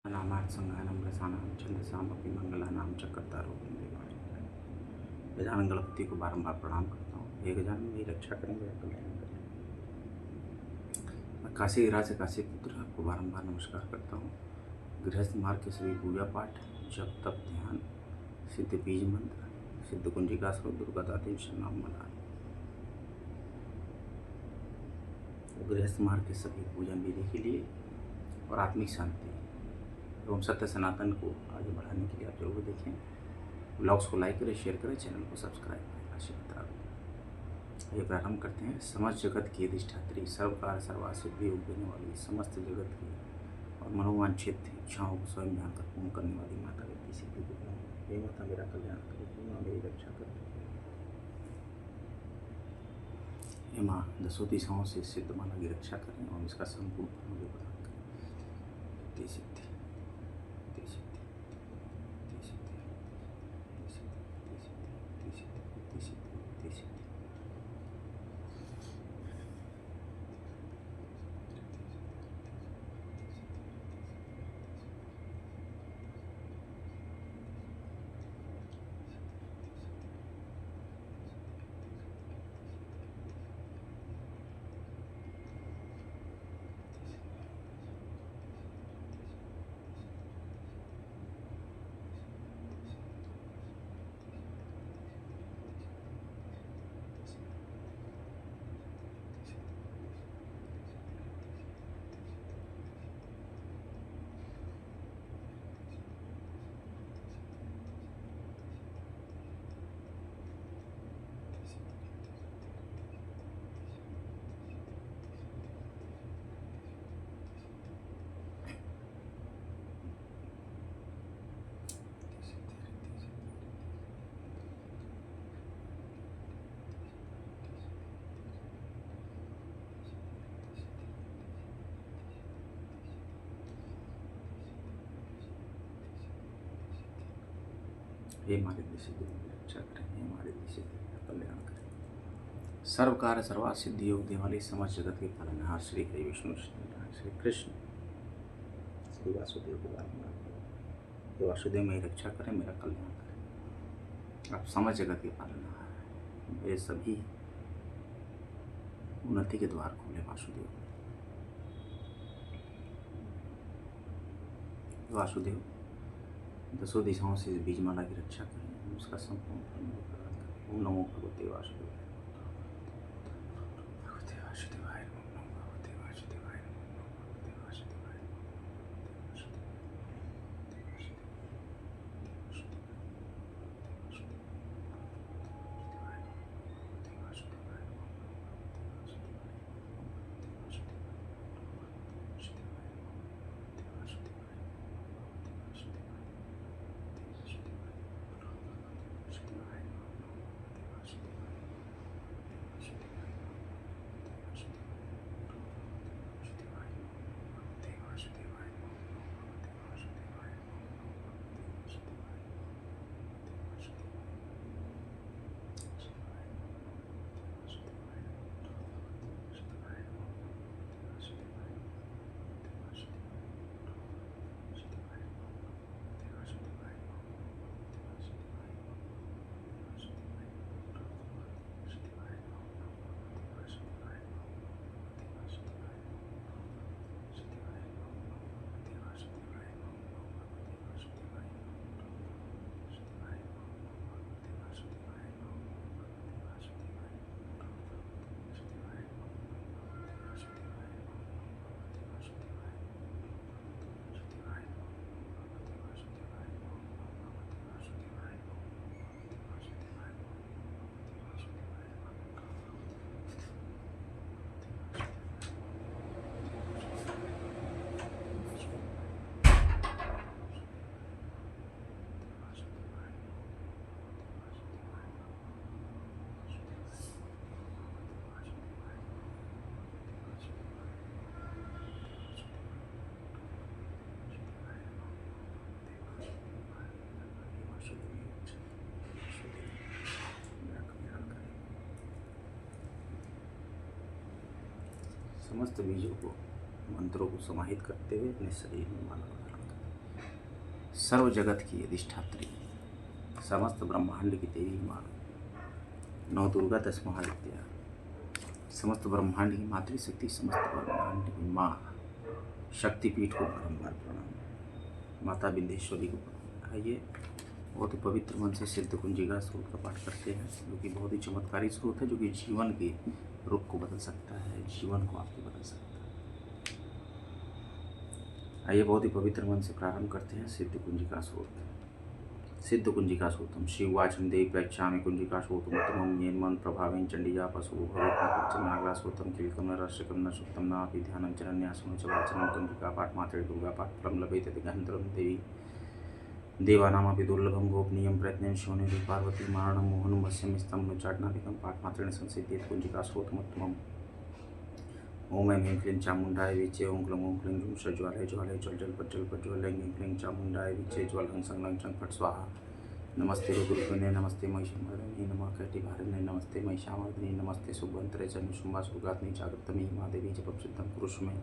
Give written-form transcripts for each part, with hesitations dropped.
नामात् संज्ञानं रसानां छंदसामपि मंगलानां च कर्तारो वन्दे मातरम्। गजानन गणपति को बारंबार प्रणाम करता हूँ। हे गजानन मेरी रक्षा करें, मेरा कल्याण करें। मैं काशी गिराज से काशी पुत्र आपको बारंबार नमस्कार करता हूँ। गृहस्थ मार्ग के सभी पूजा पाठ, जप तप ध्यान, सिद्ध बीज मंत्र, सिद्ध कुंजिका स्रोत दुर्गा दाती शरणाम मना। गृहस्थ मार्ग के सभी पूजन विधि के लिए और आत्मिक शांति एवं सत्य सनातन को आगे बढ़ाने के लिए आप जरूर देखें। ब्लॉग्स को लाइक करें, शेयर करें, चैनल को सब्सक्राइब करें। आशीर्वाद। ये प्रारंभ करते हैं। समस्त जगत की अधिष्ठात्री, सर्वकार सर्वासिद्धि योग देने वाली, समस्त जगत की और मनोवांछित इच्छाओं को स्वयं जानकर पूर्ण करने वाली माता व्यक्ति सिद्धि को प्रणाम। हे माता मेरा कल्याण करो, हे माँ मेरी रक्षा करो, हे माँ दसों दिशाओं से सिद्ध माला की रक्षा करें और इसका संपूर्ण फल मुझे प्रदान करें। ते सिद्धि, ते सिद्धि, ते सिद्धि, ते सिद्धि, ते सिद्धि, ते सिद्धि, ते सिद्धि, ते सिद्धि। हे हमारे देश की रक्षा करें, हे हमारे देश का कल्याण करें। सर्व कार्य सर्वा सिद्धि योग देने वाले समस्त जगत के पालनहार श्री हरि विष्णु श्री कृष्ण श्री वासुदेव को बारंबार हे वासुदेव मेरी रक्षा करें, मेरा कल्याण करें। आप समस्त जगत के पालनहार हैं, मेरे सभी उन्नति के द्वार खोले वासुदेव। वासुदेव दसों दिशाओं से बीजमाला की रक्षा करें, उसका संपूर्ण फल मुझे प्रदान करें। ओम नमो भगवते वासुदेव, भगवते वासुदेवाय नमो, नमो भगवते वासुदेवाय नमो, नमो भगवते वासुदेवाय नमो, नमो भगवते समस्त बीजों को मंत्रों को समाहित करते हुए अपने शरीर में माला धारण करें। सर्व जगत की अधिष्ठात्री, समस्त ब्रह्मांड की देवी माँ, नौ दुर्गा 10 महाविद्या, समस्त ब्रह्मांड की मातृशक्ति, समस्त ब्रह्मांड की माँ शक्तिपीठ को बारंबार प्रणाम, माता बिंदेश्वरी को प्रणाम। आइए बहुत ही पवित्र मन से सिद्ध कुंजिका स्रोत का पाठ करते हैं, जो कि बहुत ही चमत्कारी स्रोत है, जो कि जीवन के रुख को बदल सकता है, जीवन को आपके बदल सकता है। आइए बहुत ही पवित्र मन से प्रारंभ करते हैं सिद्ध कुंजिका स्रोत। सिद्ध कुंजिका स्रोतम शिववाचन देव प्रक्षामि कुंजिका स्रोतम उत्तमं येन मन प्रभावेन चंडीजा पशु भवेत् नागला स्रोतम किलकम न रश्यकम न सुप्तम नापि ध्यानं चरण्यासनं च वाचनं कुंजिका पाठ मात्रे दुर्गा पाठ फलं लभेत गहनतरं देवी देवानामपि दुर्लभं गोपनीयं प्रयत्नेन शोनिधि पार्वती मारणं मोहनं वश्यं स्तंभं चाटनादिकं पाठ मात्रेण संसिद्ध्येत् कुंजिका स्रोतमुत्तमम्। ओम ऐं ह्रीं क्लीं चामुण्डाय विचे ओं क्लं ओं क्लीं जूं सज्ज्वालय ज्वालय जल जल प्रज्वल ऐं क्लीं चामुण्डाय विचे ज्वल हं सं लं चं फट् स्वाहा। नमस्ते रुद्ररूपिणे नमस्ते महिषमर्दिने नमः कैटिभारिणे नमस्ते महिषामर्दिने नमस्ते शुभवंतरे च निशुम्भा सुगाग्नि जागृतमी महादेवी जपसिद्धं कुरुष्व मे।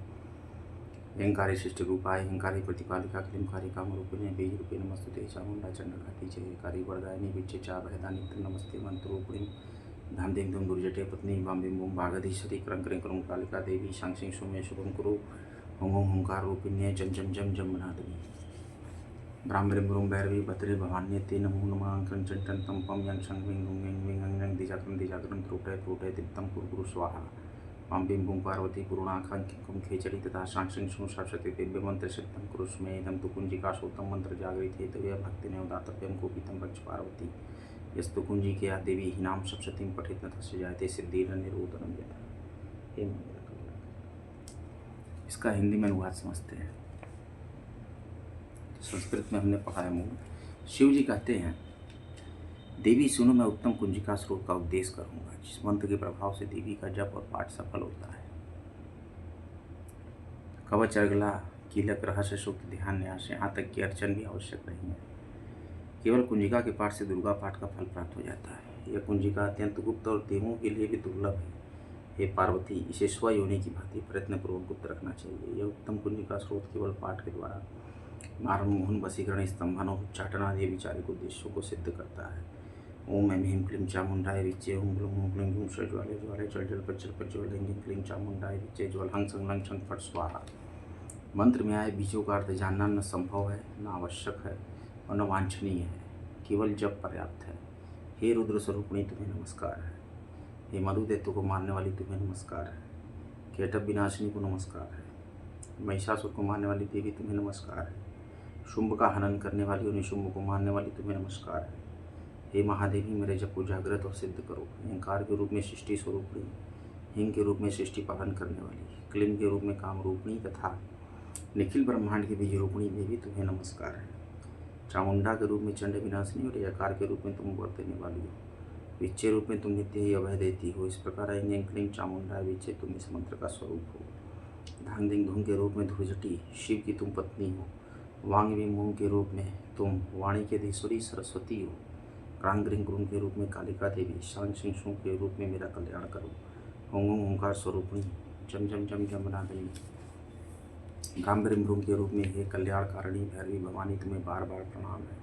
अहंकारी सृष्टि रूपाय अहंकारी प्रतिपालिका क्लींकारी कामरूपिणे बीजरूपे नमस्तुते चामुण्डा चंडघाटी जयकारी वरदायिनी विचे चा भयदानित्र नमस्ते मंत्रूपिणी धाम दिं दुम दुर्जटे पत्नी बाम बिम बुम भागधीश्वरी क्रं क्रें क्रुं कालिका देवी सांक्षिं सुमे शुभं कुरु हों हों होंकार रूपिण्ये जम जम जम जम मनादिनी ब्राह्मणं ब्रूं भैरवी भद्रे भवान्ये ते नमो नमः क्रं चं टं तं पं यं शं विं गुं विं विं अं यं दिजाक्रं त्रुटय त्रुटय तिक्तं कुरु स्वाहा। पां बिं बुं पार्वती पुरुणाखं किं खेचरी तथा सांक्षिं सुं सरस्वती दिव्यमन्त्रशक्तं कुरुष्मे। इदं तु कुंजिका श्रोतं मंत्र जागृत हेतव्य भक्तिमेव दातव्यं कोपितं रक्ष पार्वती यस्तु कुंजिके या देवी हीनां सप्तशतीं पठेत् न तस्य जायते सिद्धिर्निरोधनं यथा। हे मंगल कल्याण। इसका हिंदी में अनुवाद समझते हैं। संस्कृत में हमने पढ़ा है मूल। शिव जी कहते हैं, देवी सुनो मैं उत्तम कुंजिका स्रोत का उपदेश करूंगा, जिस मंत्र के प्रभाव से देवी का जप और पाठ सफल होता है। कवच, अर्गला, कीलक, रहस्य सूक्त, ध्यान, न्यास, यहाँ तक कि अर्चन भी आवश्यक नहीं है। केवल कुंजिका के पाठ से दुर्गा पाठ का फल प्राप्त हो जाता है। यह कुंजिका अत्यंत गुप्त और देवों के लिए भी दुर्लभ है। हे पार्वती, इसे स्वयोनि की भांति प्रयत्नपूर्वक गुप्त रखना चाहिए। यह उत्तम कुंजिका स्रोत केवल पाठ के द्वारा मारण, मोहन, वशीकरण, स्तंभन और उच्चाटन आदि विचारिक उद्देश्यों को सिद्ध करता है। ओम ऐं ह्रीं क्लीं चामुण्डाय विचे ओं क्लं ओं क्लीं जूं सज्ज्वालय ज्वालय जल जल प्रज्वल ऐं क्लीं चामुण्डाय विचे ज्वल हं सं लं चं फट् स्वाहा। मंत्र में आए बीजों का अर्थ जानना न संभव है, न आवश्यक है और न वांछनीय है, केवल जप पर्याप्त है। हे रुद्र स्वरूपिणी तुम्हें नमस्कार है। हे मधुदैत्य को मारने वाली तुम्हें नमस्कार है। केटभ विनाशिनी को नमस्कार है। महिषासुर को मारने वाली देवी तुम्हें नमस्कार है। शुंभ का हनन करने वाली और निशुंभ को मारने वाली तुम्हें नमस्कार है। हे महादेवी, मेरे जप को जागृत और सिद्ध करो। अहंकार के रूप में सृष्टि स्वरूपिणी, हिंग के रूप में सृष्टि पालन करने वाली, क्लीं के रूप में काम रूपिणी तथा निखिल ब्रह्मांड की बीज रूपिणी देवी तुम्हें नमस्कार है। चामुंडा के रूप में चंड विनाशिनी और यकार के रूप में तुम वर देने वाली हो। विच्चे रूप में तुम नित्य ही अभय देती हो। इस प्रकार ऐं क्लीं चामुंडा विच्चे तुम इस मंत्र का स्वरूप हो। धांग दिंग धूम के रूप में धुर्जटी शिव की तुम पत्नी हो। वांग विंग मूंग के रूप में तुम वाणी के धीश्वरी सरस्वती हो। क्रांग ग्रिंग ग्रुंग के रूप में कालिका देवी, शांग सिंह शूं के रूप में मेरा कल्याण करो। होंग ओंकार स्वरूपिणी जम जम जम जम नादिनी, ब्राह्म भ्रूम के रूप में हे कल्याणकारिणी भैरवी भवानी तुम्हें बार बार प्रणाम है।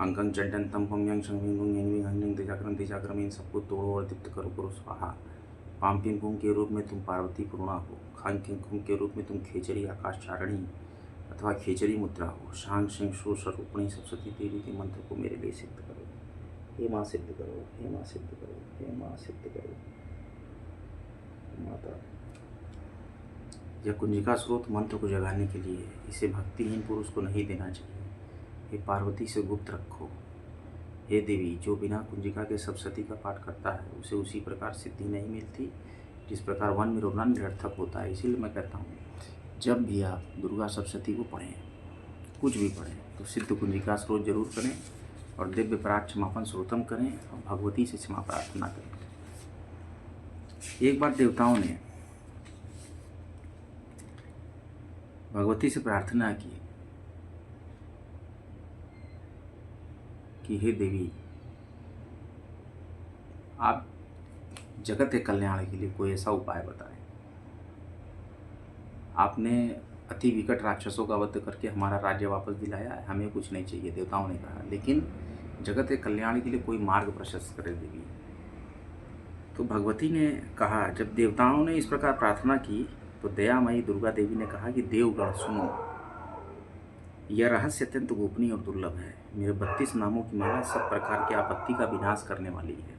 अंकं चंडन तम पम यंग संग यंग दिजाक्रम इन सबको तोड़ो और दीप्त करो करो स्वाहा। पाम पिम पुम के रूप में तुम पार्वती पूर्णा हो। खांग किंग खुम के रूप में तुम खेचरी आकाशचारिणी अथवा खेचरी मुद्रा हो। शांग सिंह शो स्वरूपिणी सरस्वती देवी के मंत्र को मेरे लिए सिद्ध करो। हे माँ सिद्ध करो, हे माँ सिद्ध करो, हे माँ सिद्ध करो। माता, यह कुंजिका स्रोत मंत्र को जगाने के लिए, इसे भक्तिहीन पुरुष को नहीं देना चाहिए। हे पार्वती से गुप्त रखो। हे देवी, जो बिना कुंजिका के सप्तशती का पाठ करता है उसे उसी प्रकार सिद्धि नहीं मिलती जिस प्रकार वन में रोना निरर्थक होता है। इसीलिए मैं कहता हूँ, जब भी आप दुर्गा सप्तशती को पढ़ें, कुछ भी पढ़ें, तो सिद्ध कुंजिका स्रोत जरूर करें और दिव्य पराग क्षमापन स्रोतम करें और भगवती से क्षमा प्रार्थना करें। एक बार देवताओं ने भगवती से प्रार्थना की कि हे देवी, आप जगत के कल्याण के लिए कोई ऐसा उपाय बताएं। आपने अति विकट राक्षसों का वध करके हमारा राज्य वापस दिलाया है, हमें कुछ नहीं चाहिए, देवताओं ने कहा। लेकिन जगत के कल्याण के लिए कोई मार्ग प्रशस्त करे देवी। तो भगवती ने कहा, जब देवताओं ने इस प्रकार प्रार्थना की तो दयामयी दुर्गा देवी ने कहा कि देवगण सुनो, यह रहस्य अत्यंत गोपनीय और दुर्लभ है। मेरे 32 नामों की माला सब प्रकार की आपत्ति का विनाश करने वाली है।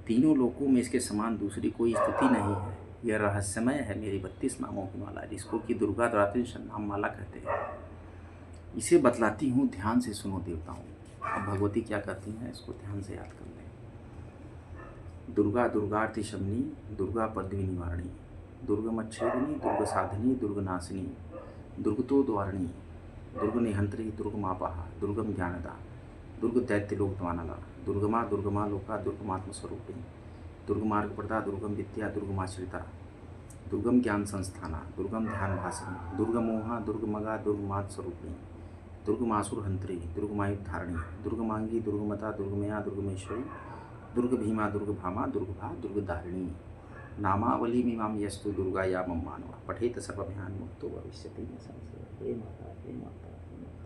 तीनों लोकों में इसके समान दूसरी कोई स्तुति नहीं है। यह रहस्यमय है मेरी 32 नामों की माला, जिसको कि दुर्गा द्वादश नाम माला कहते हैं। इसे बतलाती हूँ, ध्यान से सुनो देवताओं। अब भगवती क्या कहती हैं, इसको ध्यान से याद कर लें। दुर्गा दुर्गार्ति शमनी, दुर्गा पद्मिनी निवारणी, दुर्गमच्छेदिनी, दुर्ग साधनी, दुर्ग नाशिनी, दुर्गतो द्वारणी, दुर्ग निहंत्री, दुर्गमापहा, दुर्गम ज्ञानदा, दुर्ग दैत्य लोक द्वानला, दुर्गमा दुर्गमा लोका, दुर्गमात्म स्वरूपिणी, दुर्गमार्ग प्रदा, दुर्गम विद्या, दुर्गमाश्रिता, दुर्गम ज्ञान संस्थाना, दुर्गम ध्यान भाषिणी, दुर्गमोहा, दुर्गमगा, दुर्गमात स्वरूपिणी, दुर्गमासुर हंत्री, दुर्गमायुध धारणी, दुर्गमांगी, दुर्गमता, दुर्गमया, दुर्गमेश्वरी, दुर्ग भीमा, दुर्ग भामा, दुर्गभा, दुर्गधारिणी, नामावली मीमां यस्तु दुर्गा या मम मानव पठेत सर्वभयान मुक्तो भविष्यति न संशय। हे माता, हे माता, हे माता,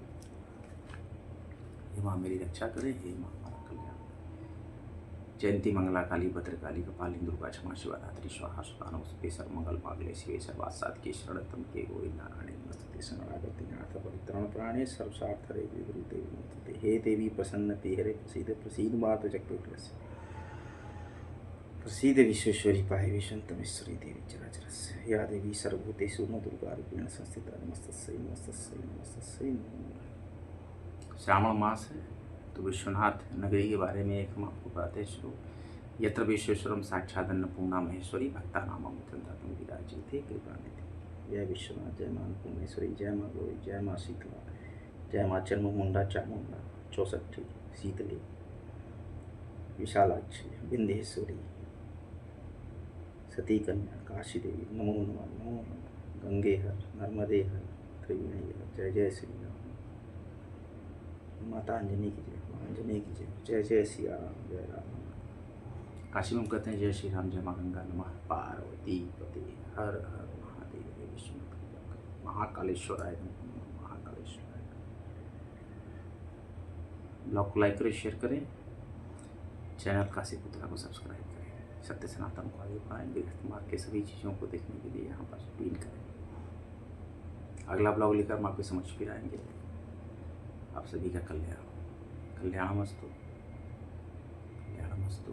हे माँ मेरी रक्षा करे, हे माँ हमारा कल्याण। जयंती मंगला काली भद्रकाली कपालिनी दुर्गा क्षमा शिवा धात्री स्वाहा सुदान वसुते सर्वमंगल मांगल्ये शिवे सर्वासाद के शरणतम के गौरी नारायणे नमस्ते शरणागति नाथ परित्राण प्राणे सर्वसार्थ हरे गुरु देवी नमस्ते। हे देवी प्रसन्नते हरे प्रसीद मात जगदोत्रस्य प्रसीद विश्वेश्वरी पाहि विशंतमेश्वरी देवी चराचरस्य। या देवी सर्वभूतेषु न दुर्गा रूपेण संस्थिता नमस्तस्यै नमस्तस्यै नमस्तस्यै नमो नमः। श्रावण मास है तो विश्वनाथ नगरी के बारे में एक हम आपको बताते हैं श्लोक। यत्र विश्वेश्वरम साक्षात् अन्नपूर्णा महेश्वरी भक्ता नाम तुम विराजिते कृपानिधि। जय विश्वनाथ, जय मां अन्नपूर्णेश्वरी, जय मां गौरी, जय मां शीतला, जय मां चर्ममुंडा चामुंडा, चौसठी शीतली, विशालाक्षी, विंध्येश्वरी, सती कन्या, काशी देवी, नमो नमः, नमो नमः। गंगे हर, नर्मदे हर, त्रिवेणी हर, जय जय श्री राम। माता अंजनी की जय, माँ अंजनी की जय, जय जय श्री राम, जय राम। काशी में हम कहते हैं जय श्री राम, जय माँ गंगा, नमः पार्वती पते, हर हर महादेव, हे विष्णु महाकालेश्वराय नमः, महाकालेश्वराय। ब्लॉग को लाइक करें, शेयर करें, चैनल काशी पुत्रा को सब्सक्राइब करें, सत्य सनातन को आगे बढ़ाएं। गृहस्थ मार्ग के सभी चीज़ों को देखने के लिए यहाँ पर पिन करें। अगला ब्लॉग लेकर हम आपके समक्ष फिर आएंगे। आप सभी का कल्याणमस्तु, कल्याणमस्तु।